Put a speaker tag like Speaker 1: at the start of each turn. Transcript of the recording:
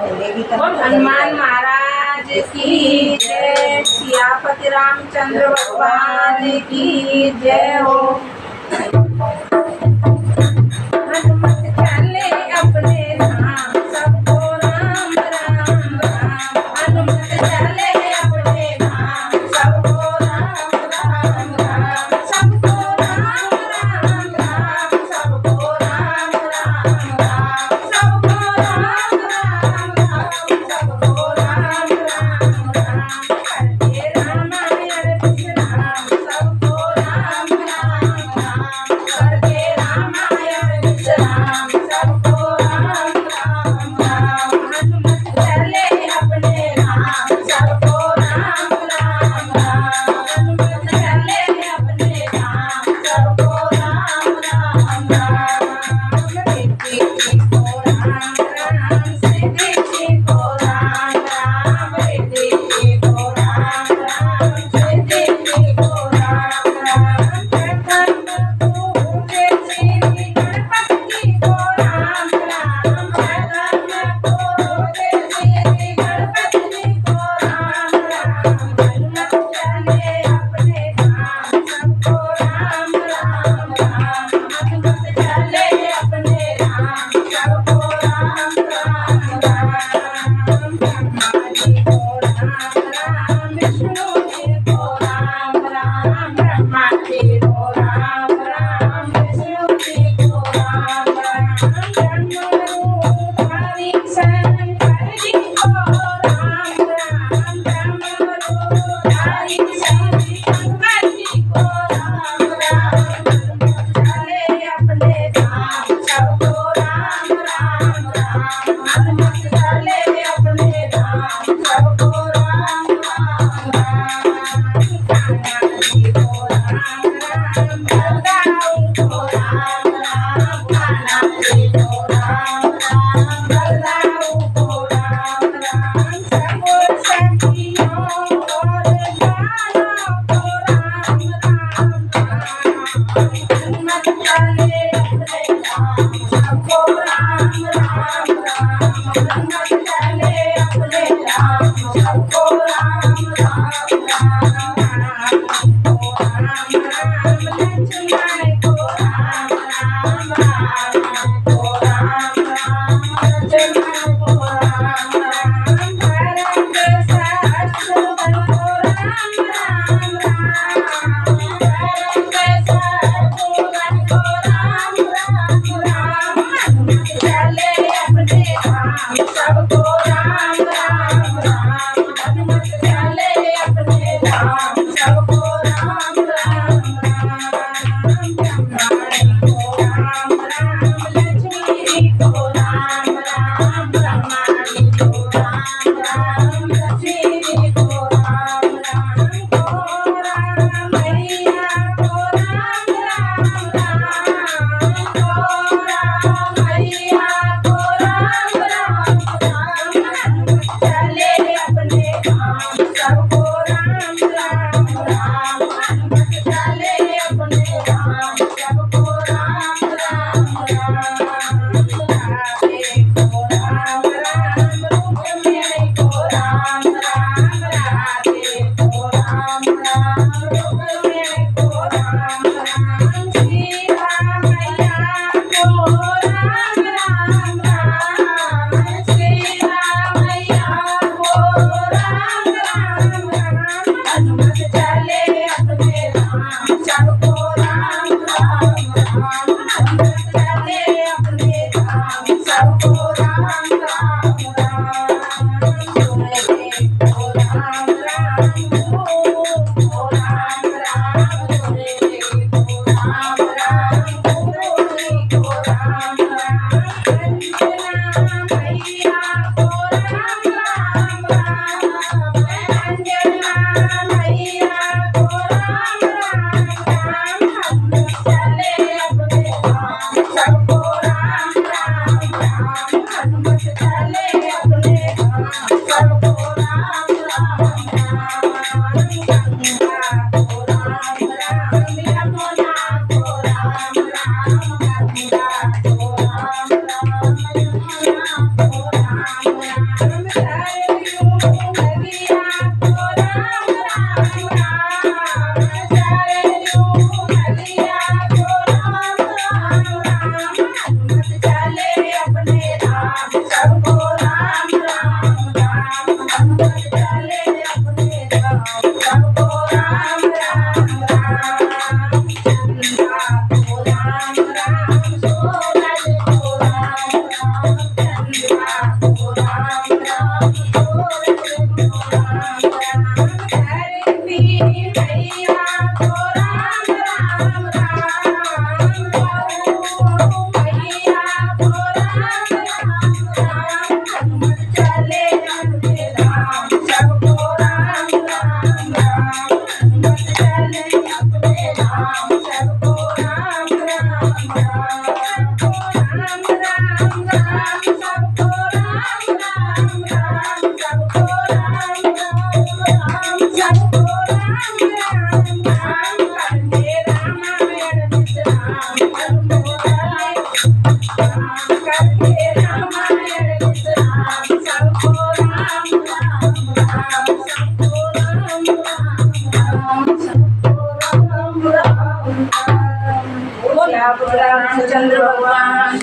Speaker 1: हनुमान महाराज की जय। सियापति रामचंद्र भगवान की जय हो। हनुमत चले अपने धाम, सबको राम राम राम। हनुमत चले अपने धाम, सबको राम राम राम। सबको राम राम राम, सबको राम राम राम। सबको राम राम राम, सबको राम राम राम। करके रामायण विश्राम, सबको राम राम राम। करके रामायण विश्राम, सबको राम राम राम। हनुमत चले अपने धाम, सबको राम राम राम। हनुमत चले अपने धाम, सबको राम राम राम। रिद्धि को राम राम, सिद्धि को राम राम। रिद्धि को राम राम, सिद्धि को राम राम। प्रथम पूजे श्री गणपति को राम राम। प्रथम पूजे श्री गणपति को राम राम। हनुमत चले अपने धाम, सबको राम राम राम। हनुमत चले अपने धाम, सबको राम राम राम। ब्रह्मा जी को राम राम, विष्णु जी को राम राम। ब्रह्मा जी को राम राम, विष्णु जी को राम राम। ब्रह्मरूपधारी शंकर जी को राम राम। ब्रह्मरूपधारी शंकर जी को राम राम। हनुमत चले अपने धाम, सबको राम राम राम। हनुमत चले अपने धाम, सबको राम राम राम। कान्हा जी को राम राम, बलराम को राम राम। कान्हा जी को राम राम, बलराम को राम राम। सब सखियों और जानो को राम राम राम। हनुमत चले अपने धाम, सबको राम राम राम। हनुमत चले अपने धाम, सबको राम राम राम। राम को राम राम, लक्ष्मण को राम राम। राम को राम राम, लक्ष्मण को राम राम। भरत शत्रुघ्न को राम राम राम। भरत शत्रुघ्न को राम राम राम। हनुमत चले अपने धाम, सबको राम राम राम। हनुमत चले अपने धाम, सबको राम राम राम। ब्रह्मा जी को राम राम, लक्ष्मी जी को राम राम। ब्रह्मा जी को राम राम, लक्ष्मी जी को राम राम। गौरा मैया को राम राम राम। गौरा मैया को राम राम राम। हनुमत चले राम राम धरती मैया को राम राम राम मैया को राम राम हनुमत चले अपने राम सबको राम राम राम हनुमत चले अपने राम सबको राम राम राम राम राम राम सबको राम राम राम सबको राम राम राम सबको राम राम राम वंदे रामायण विश्राम सबको राम करके रामायण विश्राम सबको राम राम राम सबको राम राम राम सबको राम राम राम बोला रामचंद्र भगवान